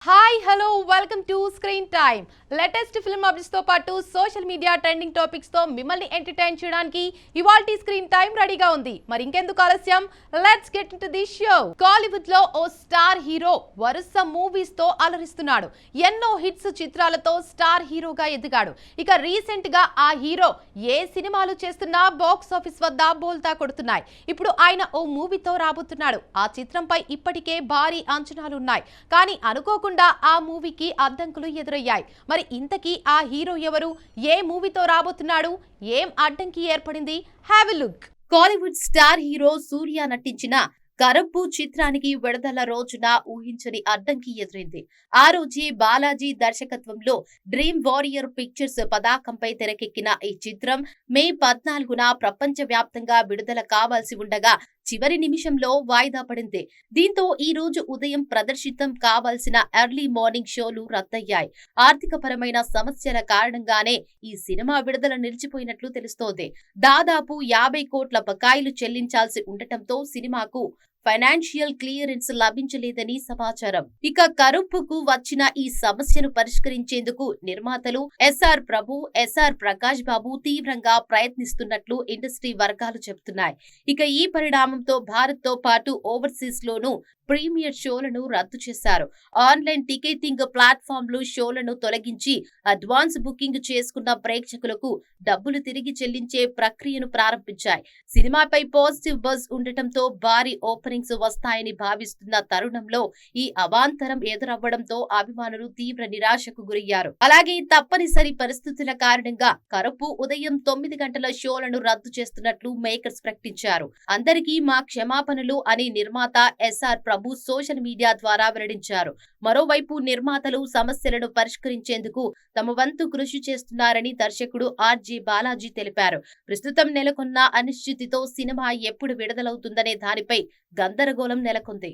Hi hello welcome to screen time. Latest film updates తో పాటు social media trending topics తో మిమ్మల్ని entertain చేయడానికి ఇవాల్టి స్క్రీన్ టైమ్ రెడీగా ఉంది. మరి ఇంకెందుకు ఆలస్యం, let's get into the show. Kollywood లో ఓ స్టార్ హీరో వరుస మూవీస్ తో అలరిస్తున్నాడు. ఎన్నో హిట్స్ చిత్రాలతో స్టార్ హీరోగా ఎదిగాడు. ఇక రీసెంట్ గా ఆ హీరో ఏ సినిమాలు చేస్తున్నా బాక్స్ ఆఫీస్ వద్ద బోల్తా కొడుతున్నాయి. ఇప్పుడు ఆయన ఓ మూవీతో రాబోతున్నాడు. ఆ చిత్రంపై ఇప్పటికే భారీ అంచనాలున్నాయి. కానీ అనుకోకుండా ఆ మూవీకి అడ్డంకులు ఎదురయ్యాయి. మరి ఇంతకీ ఆ హీరో ఎవరు, ఏ మూవీతో రాబోతున్నాడు, ఏం అడ్డంకి ఏర్పడింది? Have a look. Kollywood star hero Suriya నటించిన కరబ్బు చిత్రానికి విడుదల రోజున ఊహించని అడ్డంకి ఎదురైంది. ఆ రోజే బాలాజీ దర్శకత్వంలో డ్రీమ్ వారియర్ పిక్చర్స్ పతాకంపై తెరకెక్కిన ఈ చిత్రం మే 14న ప్రపంచ వ్యాప్తంగా విడుదల కావాల్సి ఉండగా చివరి నిమిషంలో వాయిదా పడింది. దీంతో ఈ రోజు ఉదయం ప్రదర్శితం కావాల్సిన ఎర్లీ మార్నింగ్ షోలు రద్దయ్యాయి. ఆర్థికపరమైన సమస్యల కారణంగానే ఈ సినిమా విడుదల నిలిచిపోయినట్లు తెలుస్తోంది. దాదాపు 50 కోట్ల బకాయిలు చెల్లించాల్సి ఉండటంతో సినిమాకు ఫైనాన్షియల్ క్లియరెన్స్ లభించలేదని సమాచారం. ఇక కరుప్పుకు వచ్చిన ఈ సమస్యను పరిష్కరించేందుకు నిర్మాతలు ఎస్ఆర్ ప్రభు, ఎస్ఆర్ ప్రకాష్ బాబు తీవ్రంగా ప్రయత్నిస్తున్నట్లు ఇండస్ట్రీ వర్గాలు చెబుతున్నాయి. ఇక ఈ పరిణామంతో భారత్ తో పాటు ఓవర్సీస్ లోనూ ప్రీమియర్ షోలను రద్దు చేశారు. ఆన్లైన్ టికెటింగ్ ప్లాట్ఫామ్లు షోలను తొలగించి అడ్వాన్స్ బుకింగ్ చేసుకున్న ప్రేక్షకులకు డబ్బులు తిరిగి చెల్లించే ప్రక్రియను ప్రారంభించాయి. సినిమాపై పాజిటివ్ బజ్ ఉండటంతో భారీ ఓపెనింగ్స్ వస్తాయని భావిస్తున్న తరుణంలో ఈ అవాంతరం ఎదురవ్వడంతో అభిమానులు తీవ్ర నిరాశకు గురయ్యారు. అలాగే తప్పనిసరి పరిస్థితుల కారణంగా కరపు ఉదయం 9 గంటల షోలను రద్దు చేస్తున్నట్లు మేకర్స్ ప్రకటించారు. అందరికీ మా క్షమాపణలు అని నిర్మాత ఎస్ఆర్ ప్రభు సోషల్ మీడియా ద్వారా వెల్లడించారు. మరోవైపు నిర్మాతలు సమస్యలను పరిష్కరించేందుకు తమ వంతు కృషి చేస్తున్నారని దర్శకుడు ఆర్జే బాలాజీ తెలిపారు. ప్రస్తుతం నెలకొన్న అనిశ్చితితో సినిమా ఎప్పుడు విడుదలవుతుందనే దానిపై గందరగోళం నెలకొంది.